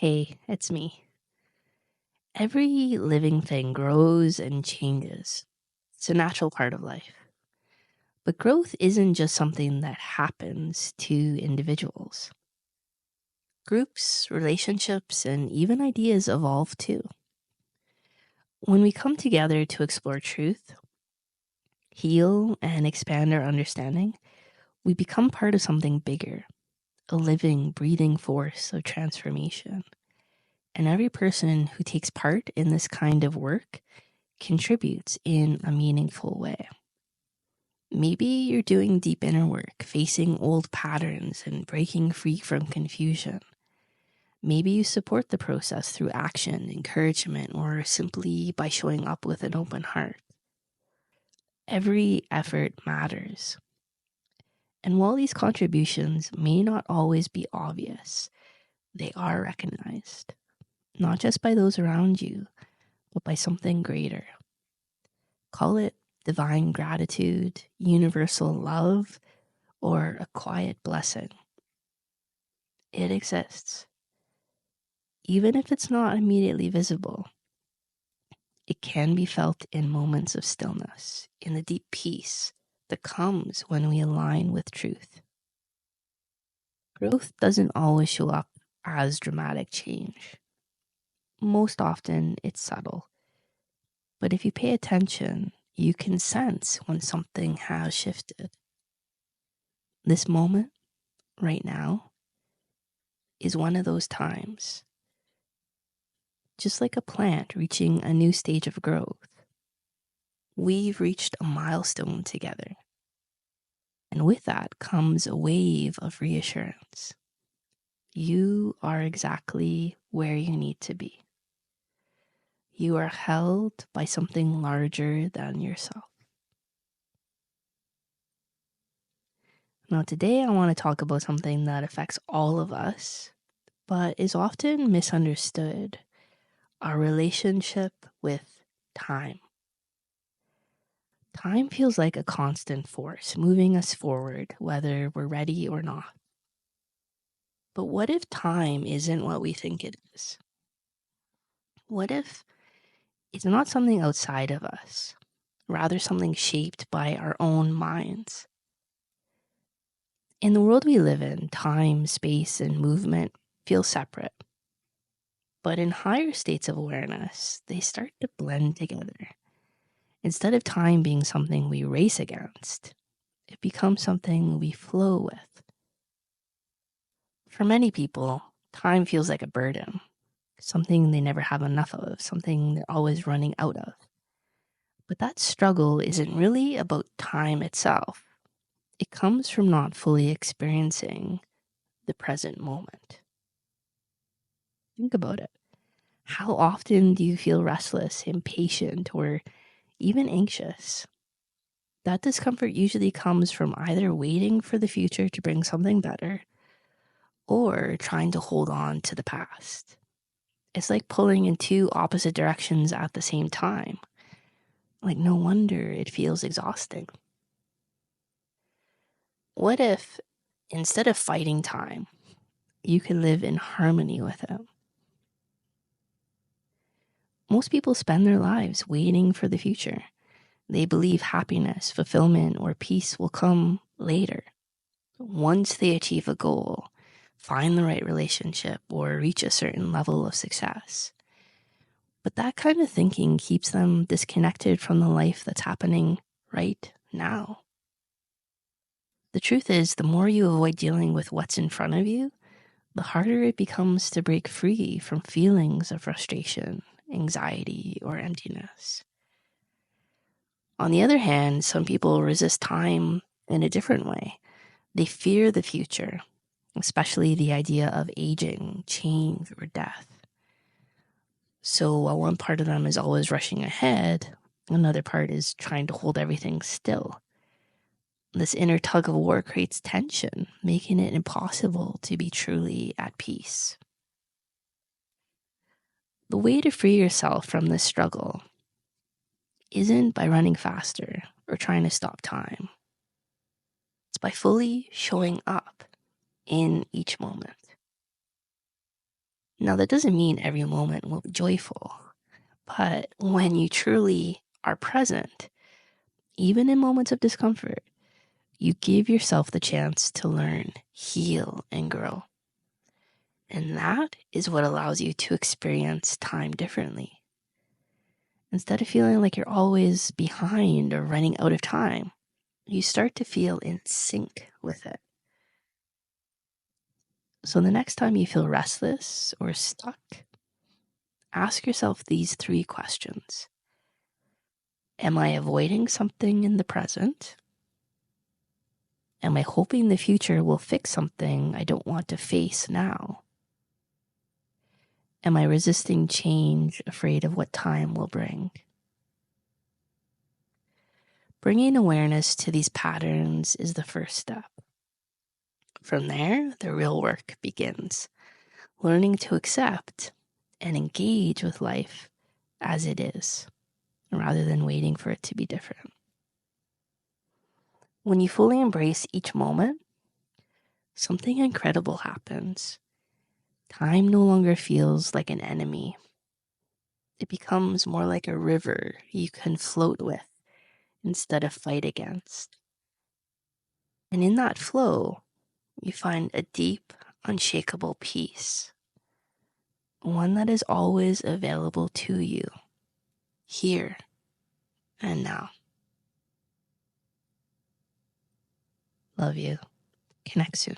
Hey, it's me. Every living thing grows and changes. It's a natural part of life. But growth isn't just something that happens to individuals. Groups, relationships, and even ideas evolve too. When we come together to explore truth, heal, and expand our understanding, we become part of something bigger, a living, breathing force of transformation. And every person who takes part in this kind of work contributes in a meaningful way. Maybe you're doing deep inner work, facing old patterns and breaking free from confusion. Maybe you support the process through action, encouragement, or simply by showing up with an open heart. Every effort matters. And while these contributions may not always be obvious, they are recognized, not just by those around you, but by something greater. Call it divine gratitude, universal love, or a quiet blessing. It exists. Even if it's not immediately visible, it can be felt in moments of stillness, in the deep peace that comes when we align with truth. Growth doesn't always show up as dramatic change. Most often, it's subtle. But if you pay attention, you can sense when something has shifted. This moment, right now, is one of those times. Just like a plant reaching a new stage of growth, we've reached a milestone together. And with that comes a wave of reassurance. You are exactly where you need to be. You are held by something larger than yourself. Now, today I want to talk about something that affects all of us, but is often misunderstood: our relationship with time. Time feels like a constant force moving us forward, whether we're ready or not. But what if time isn't what we think it is? What if it's not something outside of us, rather something shaped by our own minds? In the world we live in, time, space, and movement feel separate. But in higher states of awareness, they start to blend together. Instead of time being something we race against, it becomes something we flow with. For many people, time feels like a burden, something they never have enough of, something they're always running out of. But that struggle isn't really about time itself. It comes from not fully experiencing the present moment. Think about it. How often do you feel restless, impatient, or even anxious? That discomfort usually comes from either waiting for the future to bring something better or trying to hold on to the past. It's like pulling in two opposite directions at the same time. Like, no wonder it feels exhausting. What if, instead of fighting time, you could live in harmony with it? Most people spend their lives waiting for the future. They believe happiness, fulfillment, or peace will come later, once they achieve a goal, find the right relationship, or reach a certain level of success. But that kind of thinking keeps them disconnected from the life that's happening right now. The truth is, the more you avoid dealing with what's in front of you, the harder it becomes to break free from feelings of frustration, anxiety, or emptiness. On the other hand, some people resist time in a different way. They fear the future, especially the idea of aging, change, or death. So while one part of them is always rushing ahead, another part is trying to hold everything still. This inner tug of war creates tension, making it impossible to be truly at peace. The way to free yourself from this struggle isn't by running faster or trying to stop time. It's by fully showing up in each moment. Now, that doesn't mean every moment will be joyful, but when you truly are present, even in moments of discomfort, you give yourself the chance to learn, heal, and grow. And that is what allows you to experience time differently. Instead of feeling like you're always behind or running out of time, you start to feel in sync with it. So the next time you feel restless or stuck, ask yourself these 3 questions. Am I avoiding something in the present? Am I hoping the future will fix something I don't want to face now? Am I resisting change, afraid of what time will bring? Bringing awareness to these patterns is the first step. From there, the real work begins, learning to accept and engage with life as it is, rather than waiting for it to be different. When you fully embrace each moment, something incredible happens. Time no longer feels like an enemy. It becomes more like a river you can float with instead of fight against. And in that flow, you find a deep, unshakable peace, one that is always available to you, here and now. Love you. Connect soon.